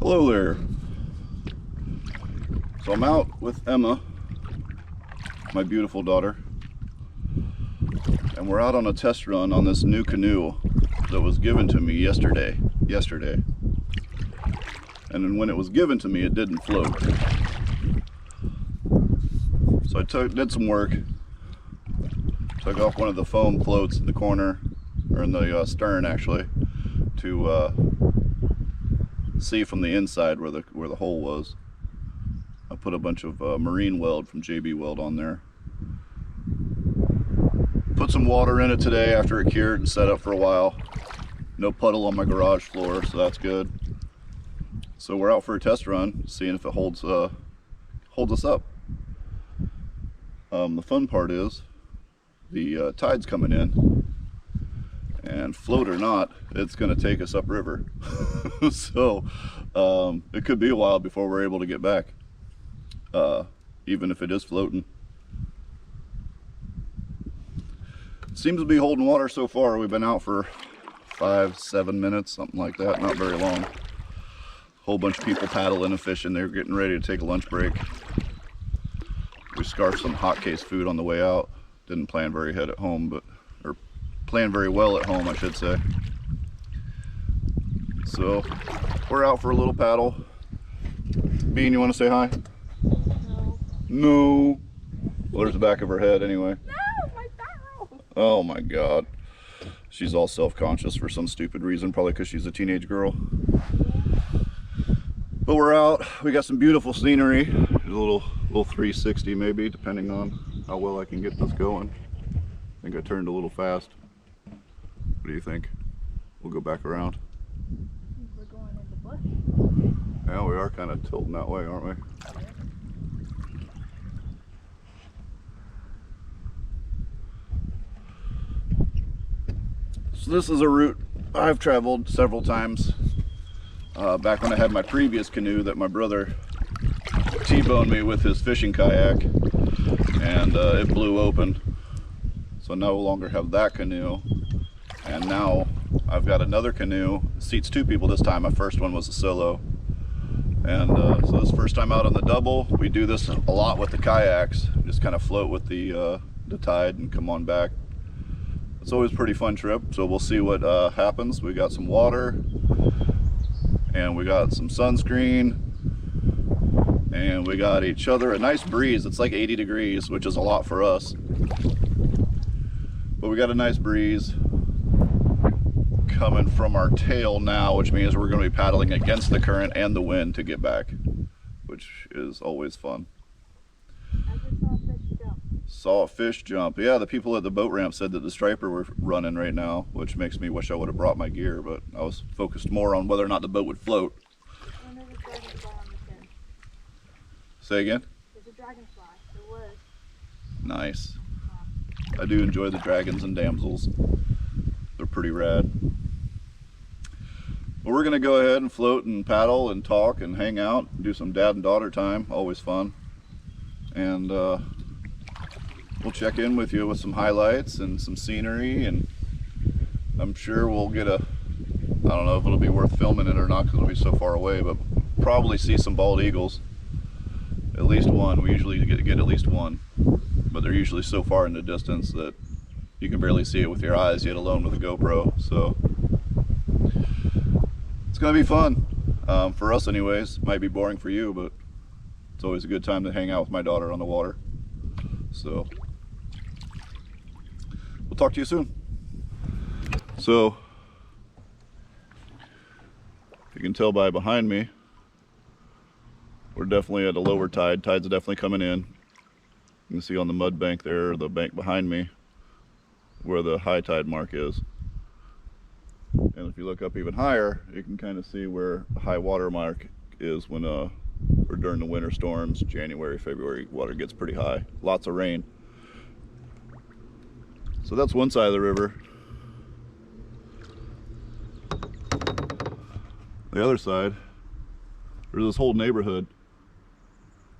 Hello there. So I'm out with Emma, my beautiful daughter, and we're out on a test run on this new canoe that was given to me yesterday. And then when it was given to me, it didn't float. So I did some work, took off one of the foam floats in the corner, or in the stern actually, to see from the inside where the hole was. I put a bunch of marine weld from JB Weld on there. Put some water in it today after it cured and set up for a while. No puddle on my garage floor, so that's good. So we're out for a test run, seeing if it holds us up. The fun part is the tide's coming in, and float or not, it's going to take us upriver. So it could be a while before we're able to get back, even if it is floating. It seems to be holding water so far. We've been out for 5-7 minutes, something like that, not very long. Whole bunch of people paddling and fishing. They're getting ready to take a lunch break. We scarfed some hot case food on the way out. Didn't plan very well at home, I should say. So we're out for a little paddle. Bean, you want to say hi? No. No. Well, there's the back of her head anyway. No, my barrel. Oh my God. She's all self-conscious for some stupid reason, probably because she's a teenage girl. But we're out. We got some beautiful scenery. A little 360 maybe, depending on how well I can get this going. I think I turned a little fast. What do you think? We'll go back around. We're going in the bush. Yeah, we are kind of tilting that way, aren't we? So this is a route I've traveled several times. Back when I had my previous canoe that my brother T-boned me with his fishing kayak, and it blew open. So I no longer have that canoe. And now I've got another canoe. It seats 2 people this time. My first one was a solo. And so this first time out on the double. We do this a lot with the kayaks. Just kind of float with the tide and come on back. It's always a pretty fun trip. So we'll see what happens. We got some water, and we got some sunscreen, and we got each other a nice breeze. It's like 80 degrees, which is a lot for us. But we got a nice breeze coming from our tail now, which means we're going to be paddling against the current and the wind to get back, which is always fun. I just saw a fish jump. Saw a fish jump. Yeah, the people at the boat ramp said that the striper were running right now, which makes me wish I would have brought my gear, but I was focused more on whether or not the boat would float. And there's a dragonfly on the fin. Say again? There's a dragonfly. There was. Nice. I do enjoy the dragons and damsels. They're pretty rad. Well, we're gonna go ahead and float and paddle and talk and hang out and do some dad and daughter time. Always fun. And we'll check in with you with some highlights and some scenery, and I'm sure we'll get I don't know if it'll be worth filming it or not because it'll be so far away, but probably see some bald eagles. At least one. We usually get at least one, but they're usually so far in the distance that you can barely see it with your eyes, yet alone with a GoPro. So it's gonna be fun for us anyways. Might be boring for you, but it's always a good time to hang out with my daughter on the water. So we'll talk to you soon. So you can tell by behind me, we're definitely at a lower tide. Tide's definitely coming in. You can see on the mud bank there, the bank behind me, where the high tide mark is. And if you look up even higher, you can kind of see where the high water mark is when or during the winter storms, January, February, water gets pretty high. Lots of rain. So that's one side of the river. The other side, there's this whole neighborhood.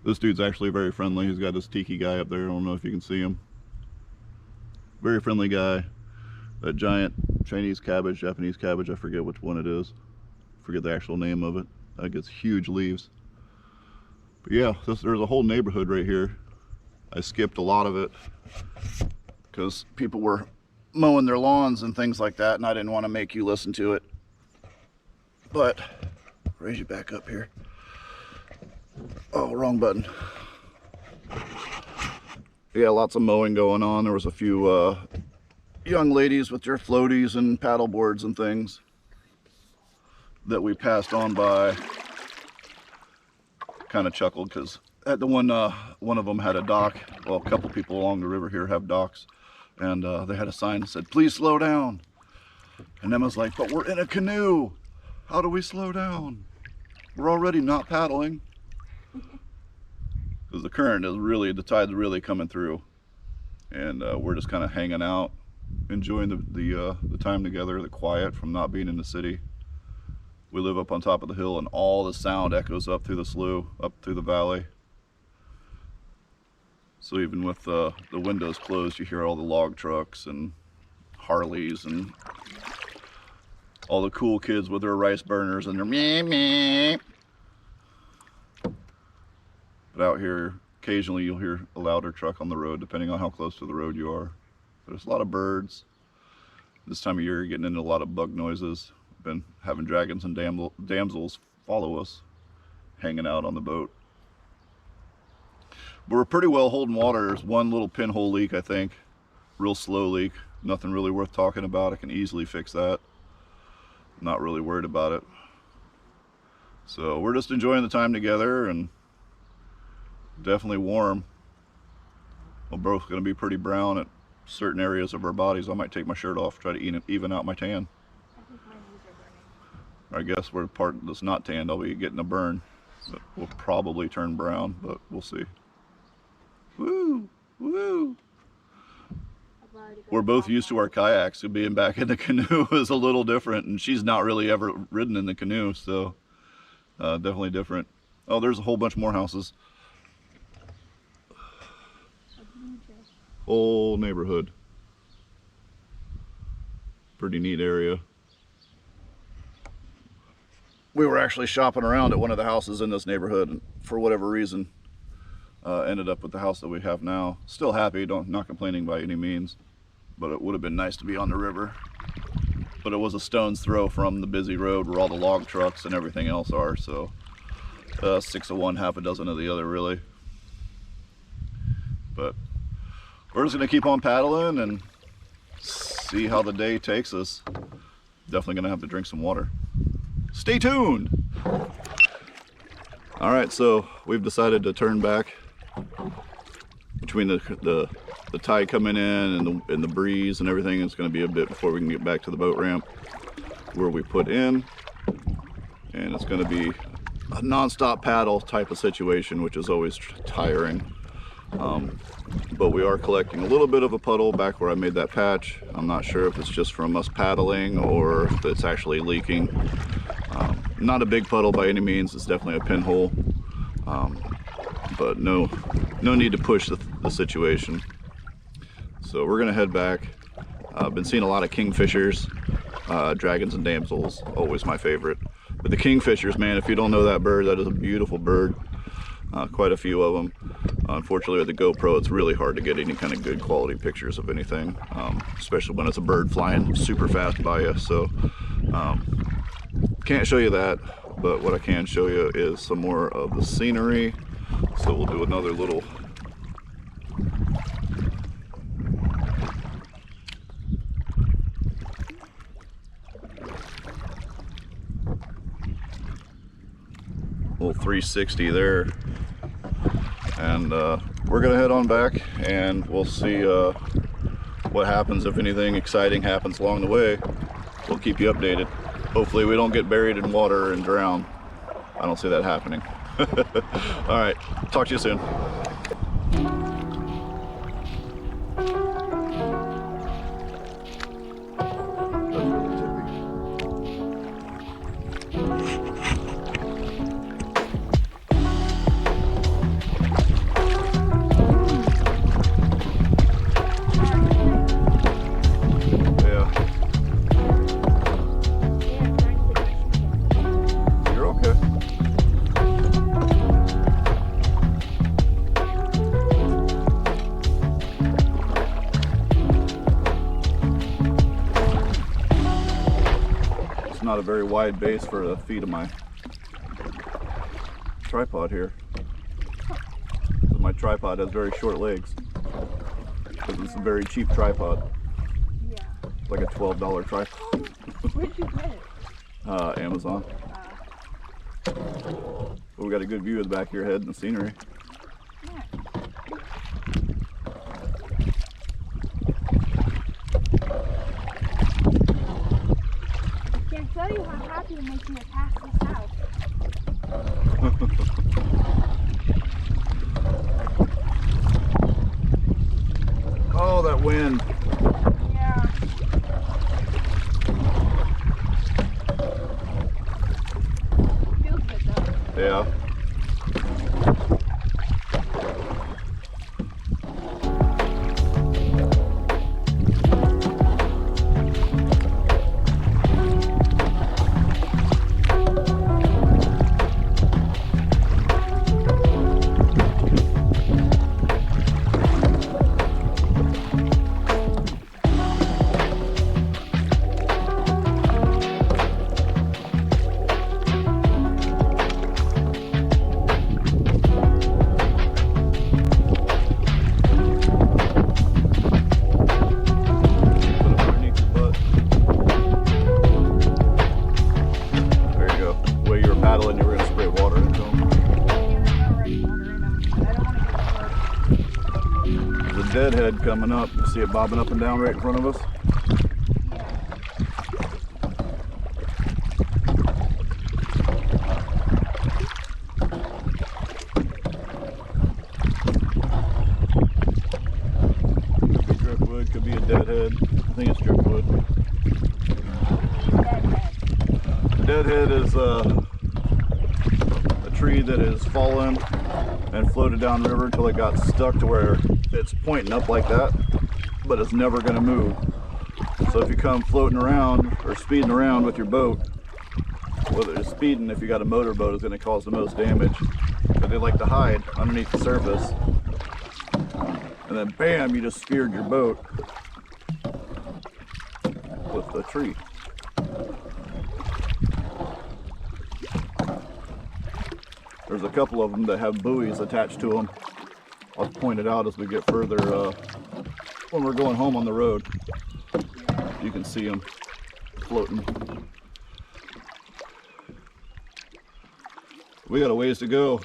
This dude's actually very friendly. He's got this tiki guy up there. I don't know if you can see him. Very friendly guy. That giant Chinese cabbage, Japanese cabbage, I forget which one it is. Forget the actual name of it. That gets huge leaves. But yeah, there's a whole neighborhood right here. I skipped a lot of it because people were mowing their lawns and things like that, and I didn't want to make you listen to it. But raise you back up here. Oh, wrong button. Yeah, lots of mowing going on. There was a few young ladies with their floaties and paddle boards and things that we passed on by. Kind of chuckled because at the one of them had a dock. Well, a couple people along the river here have docks, and they had a sign that said, "Please slow down." And Emma's like, "But we're in a canoe. How do we slow down? We're already not paddling." Because the current is really, the tide's really coming through, and we're just kind of hanging out, enjoying the time together, the quiet from not being in the city. We live up on top of the hill, and all the sound echoes up through the slough, up through the valley. So even with the windows closed, you hear all the log trucks and Harleys and all the cool kids with their rice burners and their meh meh. But out here, occasionally you'll hear a louder truck on the road, depending on how close to the road you are. There's a lot of birds. This time of year, you're getting into a lot of bug noises. We've been having dragons and damsels follow us, hanging out on the boat. But we're pretty well holding water. There's one little pinhole leak, I think. Real slow leak. Nothing really worth talking about. I can easily fix that. Not really worried about it. So we're just enjoying the time together, and definitely warm. We're both going to be pretty brown at certain areas of our bodies. I might take my shirt off, try to even out my tan. I think my knees are burning. I guess where the part that's not tanned, I'll be getting a burn. But we'll probably turn brown, but we'll see. Woo! Woo! We're both used to our kayaks, so being back in the canoe is a little different, and she's not really ever ridden in the canoe, so definitely different. Oh, there's a whole bunch more houses. Whole neighborhood. Pretty neat area. We were actually shopping around at one of the houses in this neighborhood, and for whatever reason ended up with the house that we have now. Still happy, not complaining by any means, but it would have been nice to be on the river. But it was a stone's throw from the busy road where all the log trucks and everything else are, so 6 of one, half a dozen of the other, really. But we're just gonna keep on paddling and see how the day takes us. Definitely gonna have to drink some water. Stay tuned. All right, so we've decided to turn back. Between the tide coming in and the breeze and everything, it's going to be a bit before we can get back to the boat ramp where we put in, and it's going to be a non-stop paddle type of situation, which is always tiring. But we are collecting a little bit of a puddle back where I made that patch. I'm not sure if it's just from us paddling or if it's actually leaking. Not a big puddle by any means. It's definitely a pinhole, but no need to push the situation. So we're gonna head back. I've been seeing a lot of kingfishers, dragons and damsels, always my favorite. But the kingfishers, man, if you don't know that bird, that is a beautiful bird. Quite a few of them. Unfortunately with the GoPro, it's really hard to get any kind of good quality pictures of anything, especially when it's a bird flying super fast by you. So can't show you that, but what I can show you is some more of the scenery. So we'll do another little little 360 there, and we're gonna head on back and we'll see what happens. If anything exciting happens along the way, we'll keep you updated. Hopefully we don't get buried in water and drown. I don't see that happening. All right, talk to you soon. Yeah. You're okay. not a very wide base for the feet of my tripod here. So my tripod has very short legs because it's a very cheap tripod. Yeah. It's like a $12 tripod. Where'd you get it? Amazon. But we got a good view of the back of your head and the scenery. Yeah. I can't tell you how happy it makes me to pass this house. Oh, that wind. Yeah. Feels good though. Yeah. Paddling, you were going to spray water into them. There's a deadhead coming up. You see it bobbing up and down right in front of us? Could be driftwood, could be a deadhead. I think it's driftwood. Deadhead is a tree that has fallen and floated downriver until it got stuck to where it's pointing up like that, but it's never going to move. So if you come floating around or speeding around with your boat, whether it's speeding, if you got a motorboat, is going to cause the most damage. But they like to hide underneath the surface, and then bam, you just speared your boat with the tree. There's a couple of them that have buoys attached to them. I'll point it out as we get further when we're going home on the road. You can see them floating. We got a ways to go.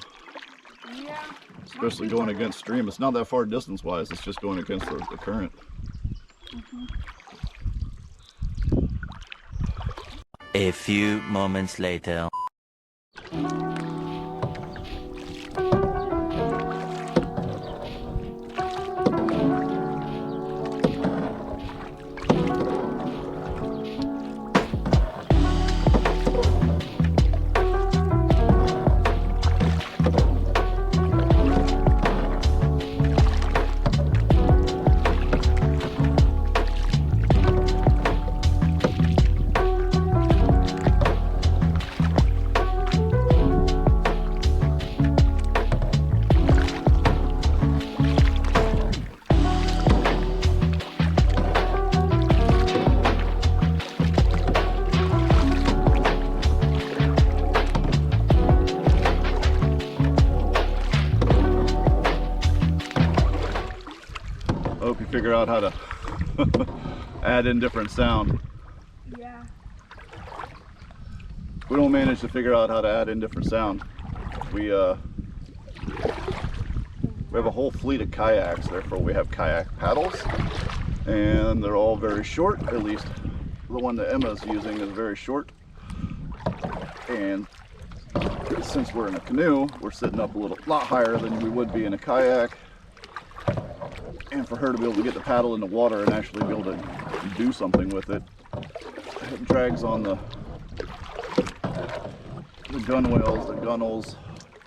Yeah. Especially going against stream. It's not that far distance wise, it's just going against the current. A few moments later. I hope you figure out how to add in different sound. Yeah. We don't manage to figure out how to add in different sound. We have a whole fleet of kayaks, therefore we have kayak paddles, and they're all very short. At least the one that Emma's using is very short. And since we're in a canoe, we're sitting up a lot higher than we would be in a kayak. And for her to be able to get the paddle in the water and actually be able to do something with it, it drags on the gunwales, the gunnels,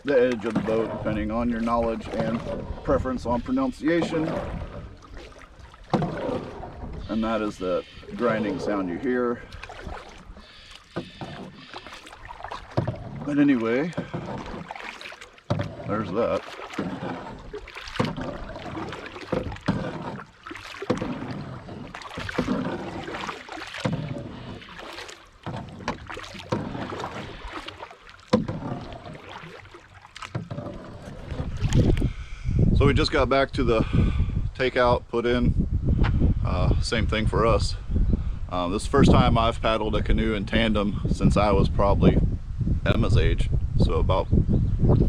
the edge of the boat, depending on your knowledge and preference on pronunciation. And that is the grinding sound you hear. But anyway, there's that. So we just got back to the takeout, put in, same thing for us. This is the first time I've paddled a canoe in tandem since I was probably Emma's age, so about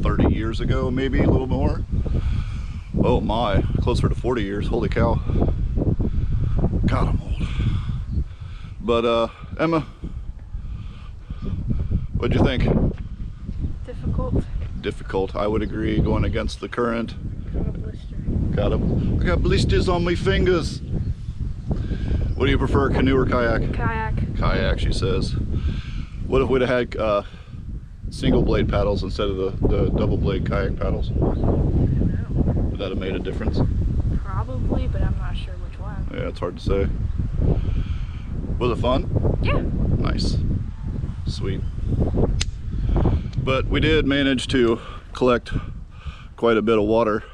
30 years ago, maybe a little more. Oh my, closer to 40 years, holy cow. God, I'm old. But Emma, what'd you think? Difficult. Difficult, I would agree, going against the current. Got a blister. I got blisters on my fingers. What do you prefer, canoe or kayak? Kayak. Kayak, she says. What if we'd have had single blade paddles instead of the double blade kayak paddles? I don't know. Would that have made a difference? Probably, but I'm not sure which one. Yeah, it's hard to say. Was it fun? Yeah. Nice. Sweet. But we did manage to collect quite a bit of water.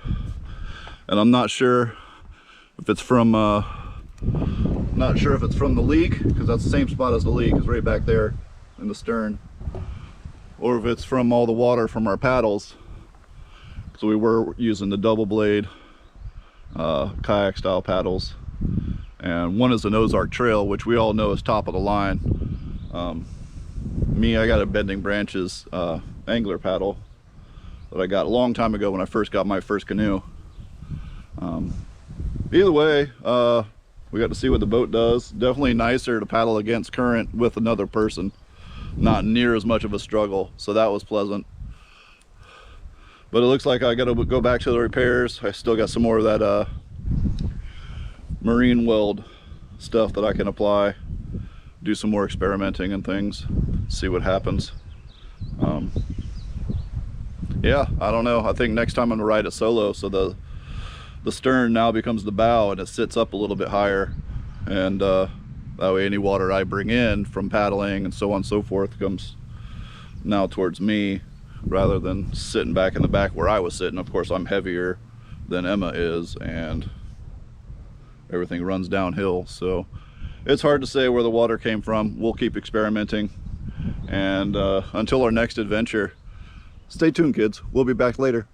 And I'm not sure if it's from the leak, because that's the same spot as the leak, is right back there in the stern. Or if it's from all the water from our paddles. So we were using the double blade kayak style paddles, and one is an Ozark Trail, which we all know is top of the line. I got a Bending Branches angler paddle that I got a long time ago when I first got my first canoe. Either way, we got to see what the boat does. Definitely nicer to paddle against current with another person, not near as much of a struggle, so that was pleasant. But it looks like I gotta go back to the repairs. I still got some more of that marine weld stuff that I can apply, do some more experimenting and things, see what happens. Yeah, I don't know. I think next time I'm gonna ride it solo, so the stern now becomes the bow and it sits up a little bit higher, and that way any water I bring in from paddling and so on and so forth comes now towards me, rather than sitting back in the back where I was sitting. Of course, I'm heavier than Emma is, and everything runs downhill, so it's hard to say where the water came from. We'll keep experimenting, and until our next adventure, stay tuned, kids. We'll be back later.